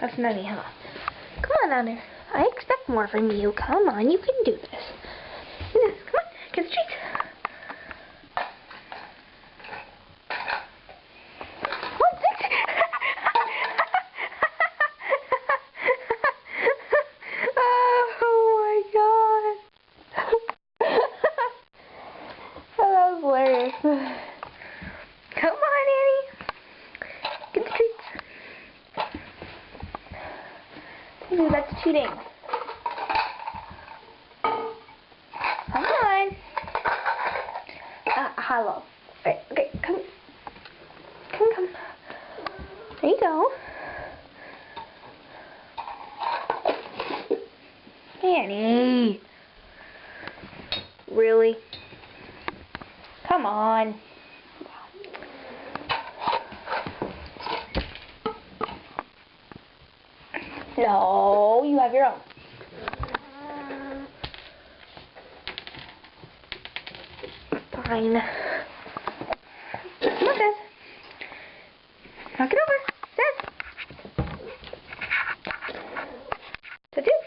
That's nutty, huh? Come on, Honor. I expect more from you. Come on, you can do this. Come on, get the treats. Oh my god. That was hilarious. Come on, Annie. Get the treats. Ooh, that's cheating. Come on. Hello. Right, okay, come. Come. There you go. Annie. Really? Come on. No, you have your own. Fine. Come on, Des. Knock it over. Des. That's it.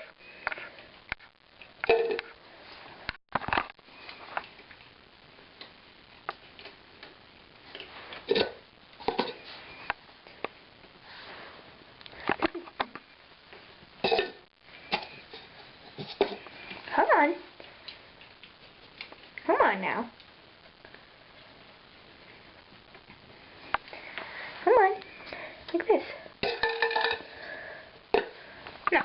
Come on. Come on now. Come on. Like this. No.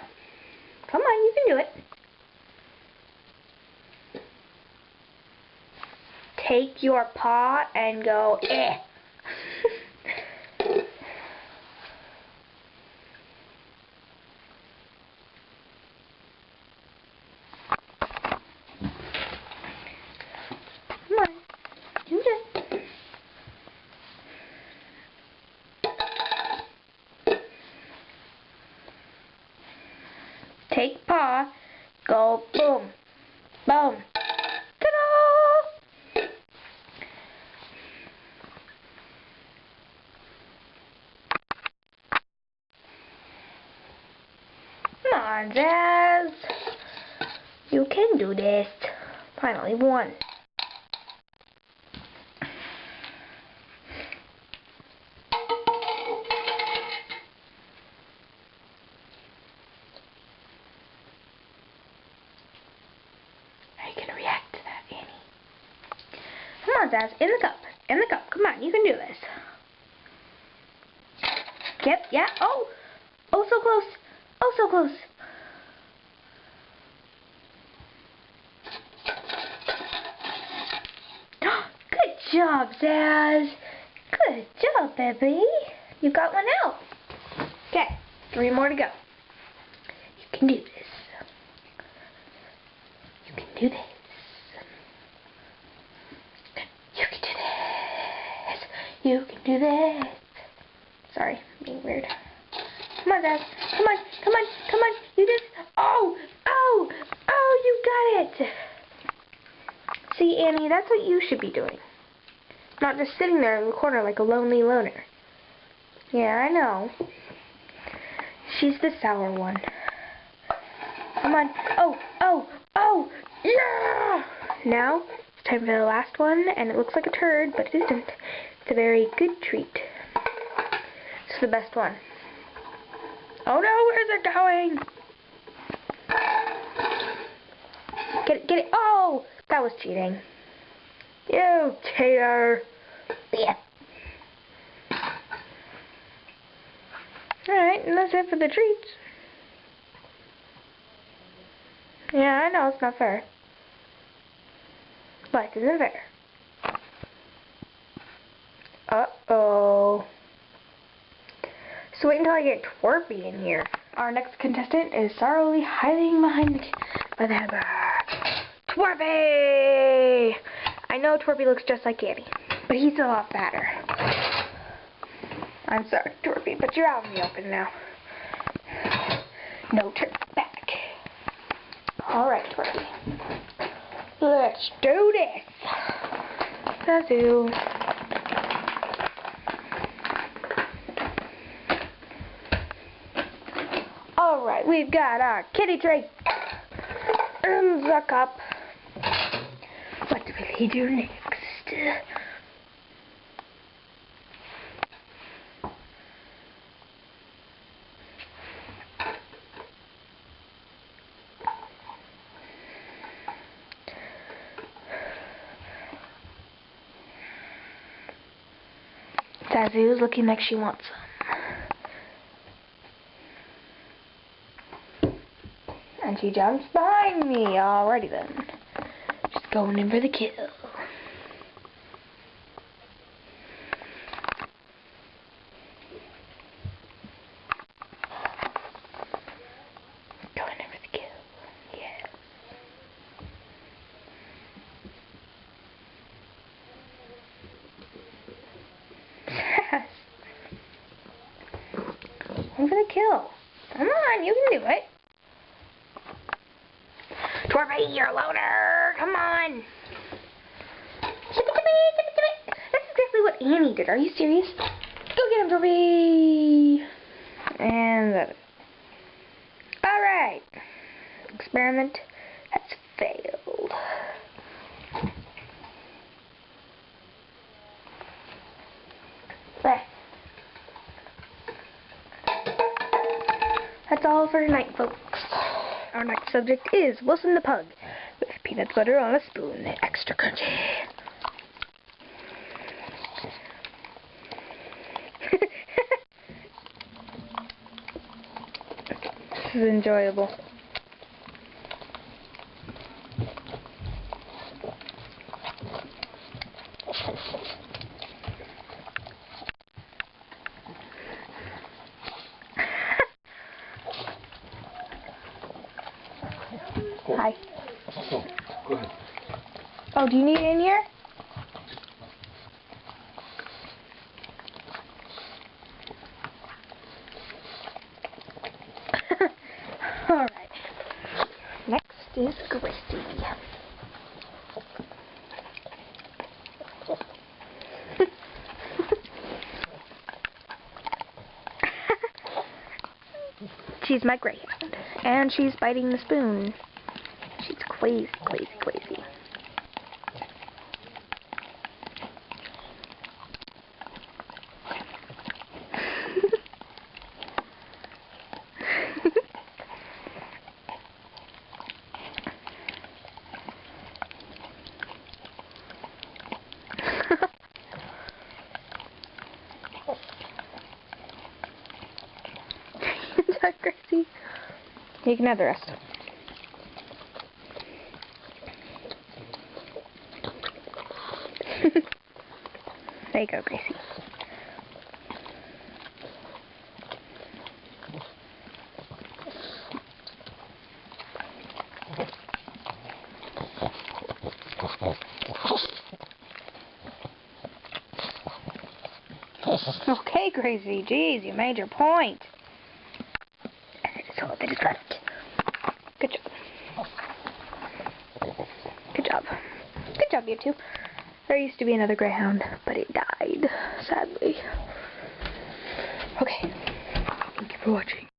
Come on, you can do it. Take your paw and go, eh. Come on. Do this. Take paw, go boom, boom, ta-da! Come on, Zaz. You can do this. Finally won. How are you gonna react to that, Annie? Come on, Zaz. In the cup. In the cup. Come on, you can do this. Yep, yeah. Oh! Oh, so close. Oh, so close. Good job, Zaz. Good job, baby. You got one out. Okay, 3 more to go. You can do this. You can do this. You can do this. You can do this. Sorry, being weird. Come on, Zaz. Come on, come on, come on. You did. Oh, oh, oh, you got it. See, Annie, that's what you should be doing. Not just sitting there in the corner like a lonely loner. Yeah, I know. She's the sour one. Come on. Oh, oh, oh, yeah! Now, it's time for the last one, and it looks like a turd, but it isn't. It's a very good treat. It's the best one. Oh no, where's it going? Get it. Oh, that was cheating. You cheater. Yeah. Alright, and that's it for the treats. Yeah, I know it's not fair. Life isn't fair. Uh-oh. So wait until I get Twerpy in here. Our next contestant is sorrowfully hiding behind the hammer. Twerpy! I know Twerpy looks just like Annie, but he's a lot fatter. I'm sorry, Twerpy, but you're out in the open now. No turn back. Alright, Twerpy. Let's do this. Zazu. Alright, we've got our kitty treat in the cup. What will he do next? Zazu is looking like she wants some. And she jumps behind me. Alrighty then. She's going in for the kill. Going in for the kill. Yes. I'm gonna kill. Come on, you can do it. Torby, you're a loner. Come on. Give it. That's exactly what Annie did. Are you serious? Go get him, Torby. And that. Alright. Experiment has failed. There. That's all for tonight, folks. Our next subject is Wilson the Pug with peanut butter on a spoon, extra crunchy. This is enjoyable. Hi. Oh, go ahead. Oh, do you need it in here? Alright. Next is Gracie. She's my greyhound, and she's biting the spoon. She's crazy. Is that Gracie? You can have the rest. There you go, Gracie. Okay, Gracie. Jeez, you made your point. And it is all that is left. Good job. Good job. Good job, you two. There used to be another greyhound, but it died, sadly. Okay. Thank you for watching.